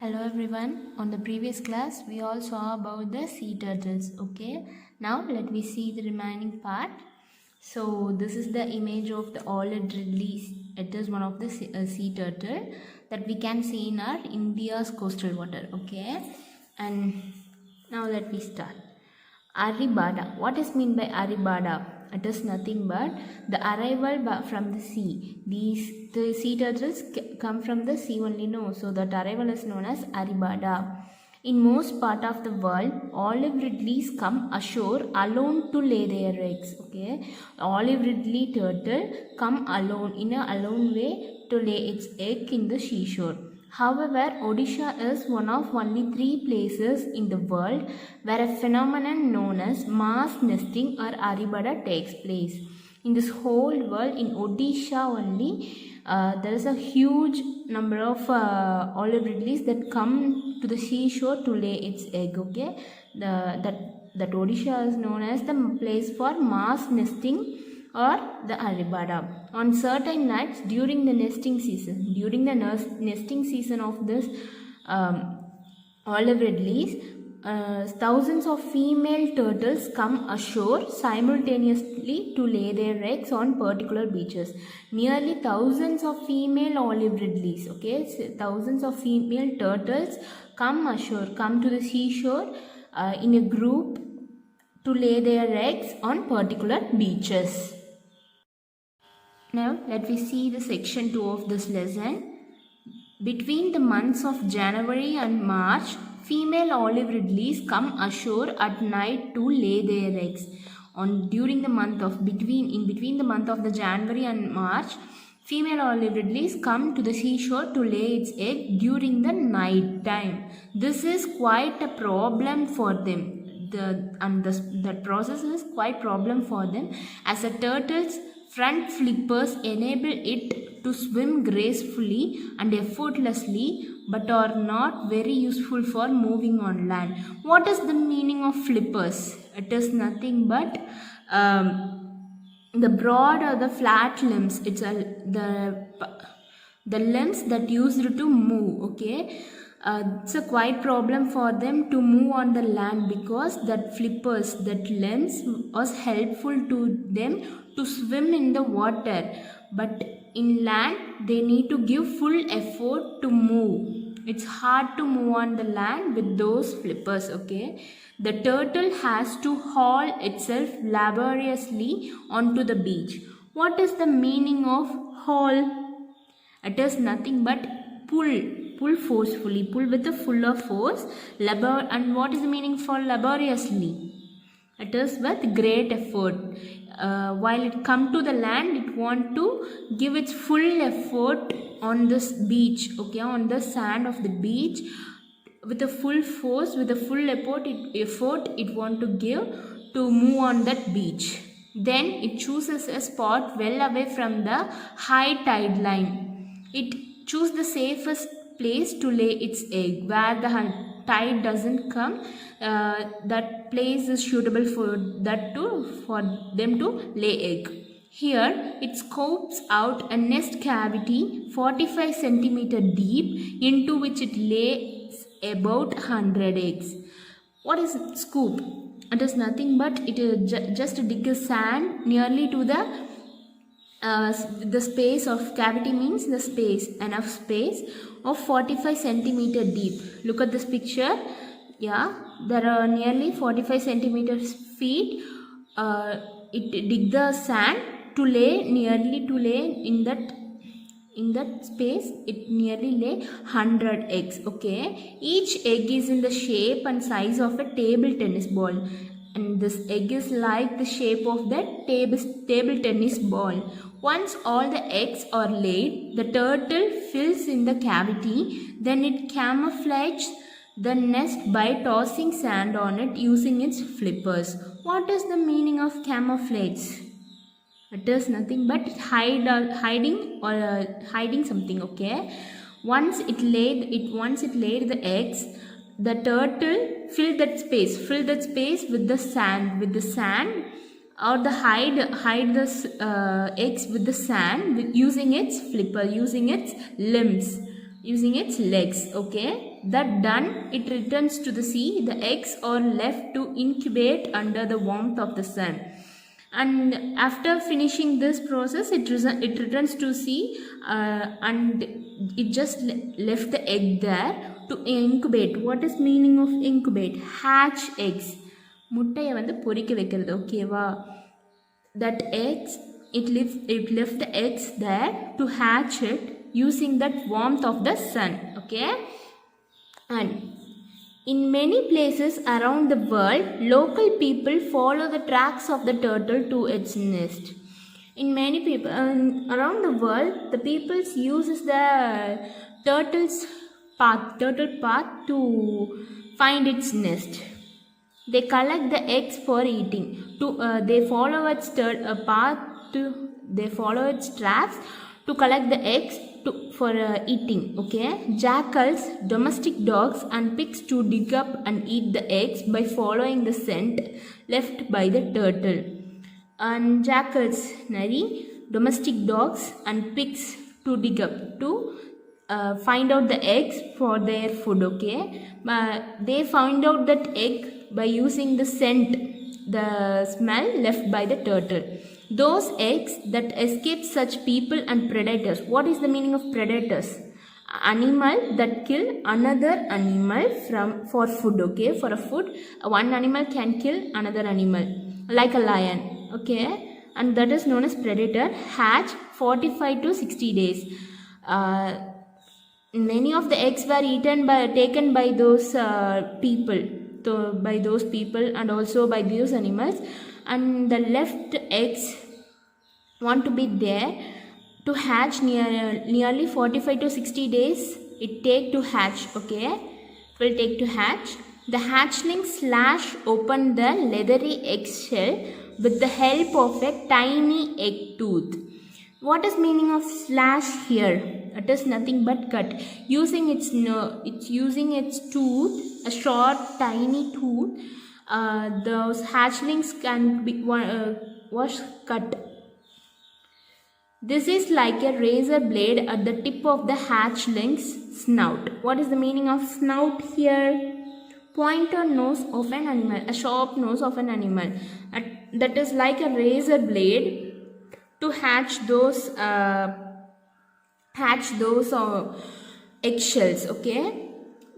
Hello everyone. On the previous class, we all saw about the sea turtles. Okay. Now let me see the remaining part. So this is the image of the olive ridley. It is one of the sea turtle that we can see in our India's coastal water. Okay. And now let me start. Arribada. What is meant by arribada? It is nothing but the arrival from the sea. The sea turtles come from the sea only, no. So that arrival is known as arribada. In most part of the world, olive ridleys come ashore alone to lay their eggs. Okay, olive ridley turtle come alone in a alone way to lay its egg in the seashore. However, Odisha is one of only 3 places in the world where a phenomenon known as mass nesting or arribada takes place. In this whole world, in Odisha only, there is a huge number of olive ridleys that come to the seashore to lay its egg. Okay, that Odisha is known as the place for mass nesting or the arribada. On certain nights during the nesting season of this olive ridleys, thousands of female turtles come ashore simultaneously to lay their eggs on particular beaches. Nearly thousands of female olive ridleys, okay, so thousands of female turtles come to the seashore in a group to lay their eggs on particular beaches. Now let me see the section 2 of this lesson. Between the months of January and March, female olive ridleys come ashore at night to lay their eggs. Between the month of the January and March, female olive ridleys come to the seashore to lay its egg during the night time. This is quite a problem for them. The process is quite problem for them as a turtle's front flippers enable it to swim gracefully and effortlessly but are not very useful for moving on land. What is the meaning of flippers? It is nothing but the broad or the flat limbs. It's the limbs that used to move. Okay, it's a quite problem for them to move on the land because that limbs was helpful to them to swim in the water, but in land they need to give full effort to move. It's hard to move on the land with those flippers. Okay, the turtle has to haul itself laboriously onto the beach. What is the meaning of haul? It is nothing but pull forcefully, pull with a full of force. And what is the meaning for laboriously? It is with great effort. While it come to the land, it want to give its full effort on this beach. Okay, on the sand of the beach, with a full force, with a full effort it want to give to move on that beach. Then it chooses a spot well away from the high tide line. It choose the safest place to lay its egg where the tide doesn't come. That place is suitable for them to lay egg. Here it scopes out a nest cavity 45 cm deep into which it lays about 100 eggs. What is scoop? It is nothing but it is just dig a sand nearly to the space of cavity means the space, enough space of 45 cm deep. Look at this picture. Yeah, there are nearly 45 centimeters feet. It dig the sand to lay in that space. It nearly lay 100 eggs. Okay, each egg is in the shape and size of a table tennis ball, and this egg is like the shape of that table tennis ball. Once all the eggs are laid, the turtle fills in the cavity. Then it camouflages the nest by tossing sand on it using its flippers. What is the meaning of camouflage? It is nothing but hiding something. Okay, once it laid the eggs, the turtle filled that space with the sand, or the hide the eggs with the sand using its flipper, using its limbs. using its legs. Okay, that done, it returns to the sea. The eggs are left to incubate under the warmth of the sun, and after finishing this process, it returns to sea, and it just left the egg there to incubate. What is meaning of incubate? Hatch eggs. முட்டையை வந்து பொரிக்க வைக்கிறது. ஓகேவா? That eggs, it left the eggs there to hatch it using that warmth of the sun. Okay, and in many places around the world, local people follow the tracks of the turtle to its nest. In many people around the world, the peoples uses the turtle path to find its nest. They collect the eggs for eating. They follow its path they follow its tracks to collect the eggs for eating. Okay, jackals, domestic dogs, and pigs to dig up and eat the eggs by following the scent left by the turtle. And jackals, nari, domestic dogs, and pigs to dig up to find out the eggs for their food. Okay, they find out that egg by using the scent, the smell left by the turtle. Those eggs that escape such people and predators. What is the meaning of predators? Animal that kill another animal for food. Okay, for a food, one animal can kill another animal, like a lion. Okay, and that is known as predator. Hatch 45 to 60 days. Many of the eggs were taken by those people. By those people and also by those animals, and the left eggs want to be there to hatch. Nearly 45 to 60 days it take to hatch. Okay, it will take to hatch. The hatchlings slash open the leathery eggshell with the help of a tiny egg tooth. What is meaning of slash here? It is nothing but cut. Using its tooth, a short tiny tooth, those hatchlings can be was cut. This is like a razor blade at the tip of the hatchling's snout. What is the meaning of snout here? Pointer nose of an animal, a sharp nose of an animal. That is like a razor blade to hatch those eggshells. Okay,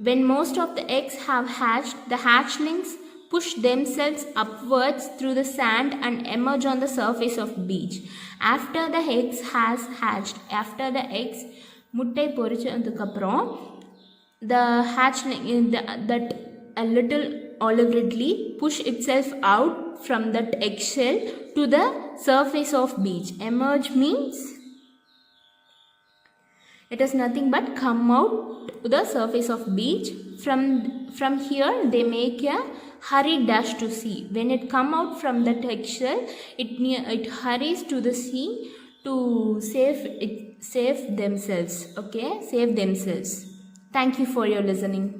when most of the eggs have hatched, the hatchlings push themselves upwards through the sand and emerge on the surface of beach. After the eggs has hatched, after the eggs முட்டை பொரிச்சதுக்கு அப்புறம், the hatchling that a little olive ridley push itself out from that eggshell to the surface of beach. Emerge means it is nothing but come out to the surface of beach. From here they make a hurried dash to sea. When it come out from that eggshell, it hurries to the sea to save themselves. Okay, save themselves. Thank you for your listening.